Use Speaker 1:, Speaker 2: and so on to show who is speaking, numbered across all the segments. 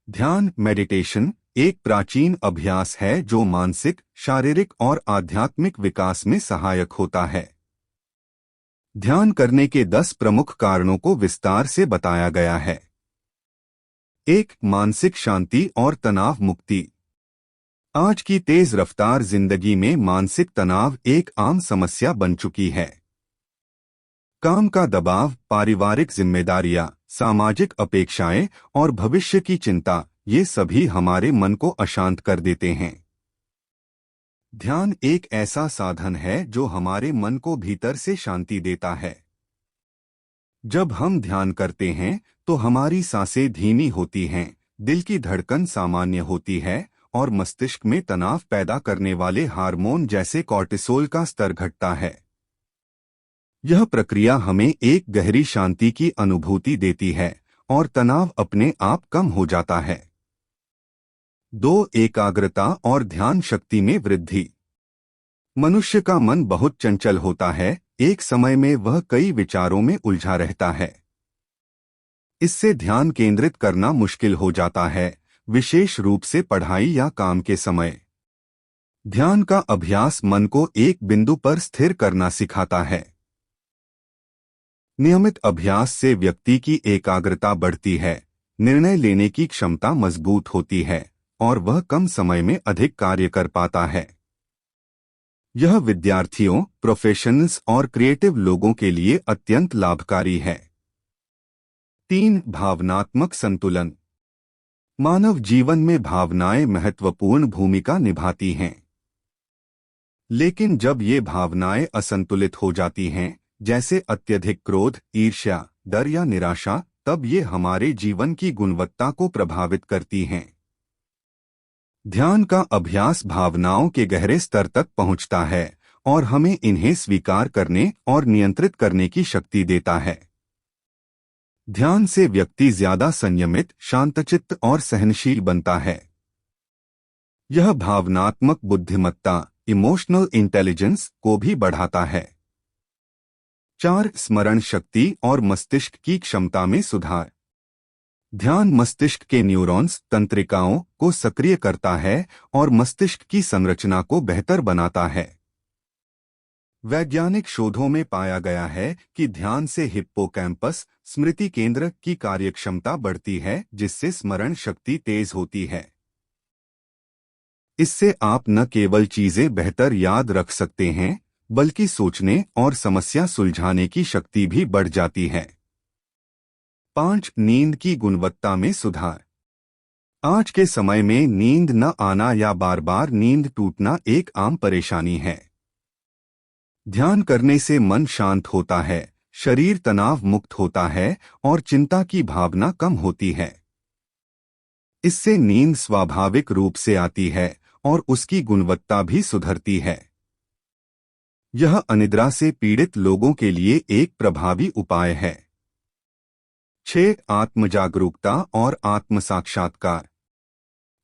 Speaker 1: ध्यान मेडिटेशन एक प्राचीन अभ्यास है जो मानसिक, शारीरिक और आध्यात्मिक विकास में सहायक होता है। ध्यान करने के 10 प्रमुख कारणों को विस्तार से बताया गया है। 1. मानसिक शांति और तनाव मुक्ति। आज की तेज रफ्तार जिंदगी में मानसिक तनाव एक आम समस्या बन चुकी है। काम का दबाव, पारिवारिक जिम्मेदारियां, सामाजिक अपेक्षाएं और भविष्य की चिंता, ये सभी हमारे मन को अशांत कर देते हैं। ध्यान एक ऐसा साधन है जो हमारे मन को भीतर से शांति देता है। जब हम ध्यान करते हैं तो हमारी सांसें धीमी होती हैं, दिल की धड़कन सामान्य होती है और मस्तिष्क में तनाव पैदा करने वाले हार्मोन जैसे कॉर्टिसोल का स्तर घटता है। यह प्रक्रिया हमें एक गहरी शांति की अनुभूति देती है और तनाव अपने आप कम हो जाता है। 2. एकाग्रता और ध्यान शक्ति में वृद्धि। मनुष्य का मन बहुत चंचल होता है, एक समय में वह कई विचारों में उलझा रहता है। इससे ध्यान केंद्रित करना मुश्किल हो जाता है, विशेष रूप से पढ़ाई या काम के समय। ध्यान का अभ्यास मन को एक बिंदु पर स्थिर करना सिखाता है। नियमित अभ्यास से व्यक्ति की एकाग्रता बढ़ती है, निर्णय लेने की क्षमता मजबूत होती है और वह कम समय में अधिक कार्य कर पाता है। यह विद्यार्थियों, प्रोफेशनल्स और क्रिएटिव लोगों के लिए अत्यंत लाभकारी है। 3. भावनात्मक संतुलन। मानव जीवन में भावनाएं महत्वपूर्ण भूमिका निभाती हैं। लेकिन जब ये भावनाएं असंतुलित हो जाती हैं, जैसे अत्यधिक क्रोध, ईर्ष्या, डर या निराशा, तब ये हमारे जीवन की गुणवत्ता को प्रभावित करती हैं। ध्यान का अभ्यास भावनाओं के गहरे स्तर तक पहुंचता है और हमें इन्हें स्वीकार करने और नियंत्रित करने की शक्ति देता है। ध्यान से व्यक्ति ज्यादा संयमित, शांतचित्त और सहनशील बनता है। यह भावनात्मक बुद्धिमत्ता, इमोशनल इंटेलिजेंस को भी बढ़ाता है। 4. स्मरण शक्ति और मस्तिष्क की क्षमता में सुधार। ध्यान मस्तिष्क के न्यूरॉन्स, तंत्रिकाओं को सक्रिय करता है और मस्तिष्क की संरचना को बेहतर बनाता है। वैज्ञानिक शोधों में पाया गया है कि ध्यान से हिप्पोकैम्पस, स्मृति केंद्र की कार्यक्षमता बढ़ती है, जिससे स्मरण शक्ति तेज होती है। इससे आप न केवल चीजें बेहतर याद रख सकते हैं, बल्कि सोचने और समस्या सुलझाने की शक्ति भी बढ़ जाती है। 5. नींद की गुणवत्ता में सुधार। आज के समय में नींद न आना या बार बार नींद टूटना एक आम परेशानी है। ध्यान करने से मन शांत होता है, शरीर तनाव मुक्त होता है और चिंता की भावना कम होती है। इससे नींद स्वाभाविक रूप से आती है और उसकी गुणवत्ता भी सुधरती है। यह अनिद्रा से पीड़ित लोगों के लिए एक प्रभावी उपाय है। 6. आत्मजागरूकता और आत्म साक्षात्कार।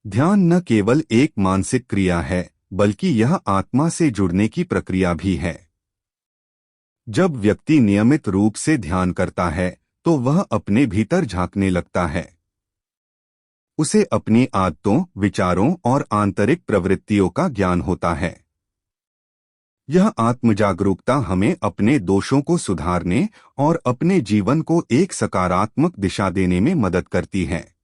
Speaker 1: ध्यान न केवल एक मानसिक क्रिया है, बल्कि यह आत्मा से जुड़ने की प्रक्रिया भी है। जब व्यक्ति नियमित रूप से ध्यान करता है, तो वह अपने भीतर झांकने लगता है। उसे अपनी आदतों, विचारों और आंतरिक प्रवृत्तियों का ज्ञान होता है। यह आत्मजागरूकता हमें अपने दोषों को सुधारने और अपने जीवन को एक सकारात्मक दिशा देने में मदद करती है।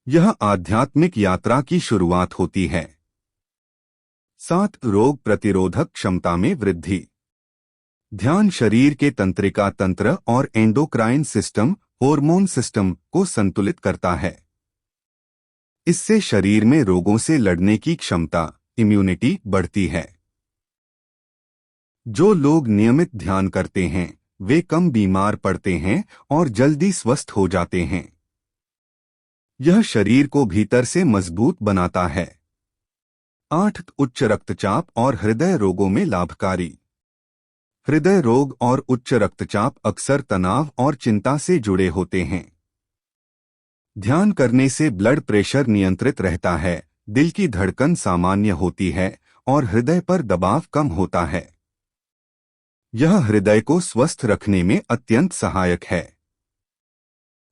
Speaker 1: यह आध्यात्मिक यात्रा की शुरुआत होती है। 7. रोग प्रतिरोधक क्षमता में वृद्धि। ध्यान शरीर के तंत्रिका तंत्र और एंडोक्राइन सिस्टम, हार्मोन सिस्टम को संतुलित करता है। इससे शरीर में रोगों से लड़ने की क्षमता, इम्यूनिटी बढ़ती है। जो लोग नियमित ध्यान करते हैं, वे कम बीमार पड़ते हैं और जल्दी स्वस्थ हो जाते हैं। यह शरीर को भीतर से मजबूत बनाता है। 8. उच्च रक्तचाप और हृदय रोगों में लाभकारी। हृदय रोग और उच्च रक्तचाप अक्सर तनाव और चिंता से जुड़े होते हैं। ध्यान करने से ब्लड प्रेशर नियंत्रित रहता है, दिल की धड़कन सामान्य होती है और हृदय पर दबाव कम होता है। यह हृदय को स्वस्थ रखने में अत्यंत सहायक है।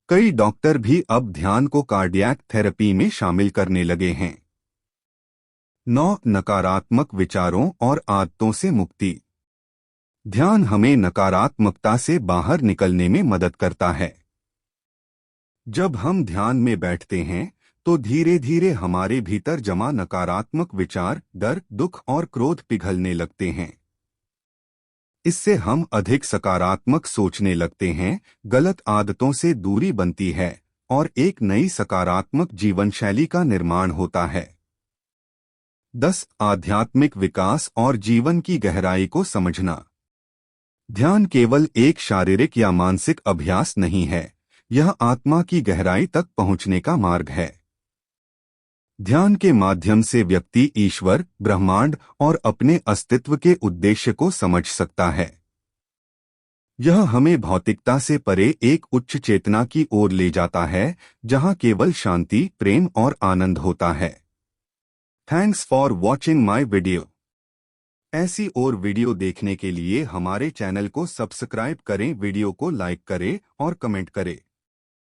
Speaker 1: कई डॉक्टर भी अब ध्यान को कार्डियक थेरेपी में शामिल करने लगे हैं। 9 नकारात्मक विचारों और आदतों से मुक्ति। ध्यान हमें नकारात्मकता से बाहर निकलने में मदद करता है। जब हम ध्यान में बैठते हैं तो धीरे धीरे हमारे भीतर जमा नकारात्मक विचार, डर, दुख और क्रोध पिघलने लगते हैं। इससे हम अधिक सकारात्मक सोचने लगते हैं, गलत आदतों से दूरी बनती है और एक नई सकारात्मक जीवन शैली का निर्माण होता है। 10 आध्यात्मिक विकास और जीवन की गहराई को समझना। ध्यान केवल एक शारीरिक या मानसिक अभ्यास नहीं है, यह आत्मा की गहराई तक पहुंचने का मार्ग है। ध्यान के माध्यम से व्यक्ति ईश्वर, ब्रह्मांड और अपने अस्तित्व के उद्देश्य को समझ सकता है। यह हमें भौतिकता से परे एक उच्च चेतना की ओर ले जाता है, जहां केवल शांति, प्रेम और आनंद होता है। Thanks for watching my video. ऐसी और वीडियो देखने के लिए हमारे चैनल को सब्सक्राइब करें, वीडियो को लाइक करें और कमेंट करें।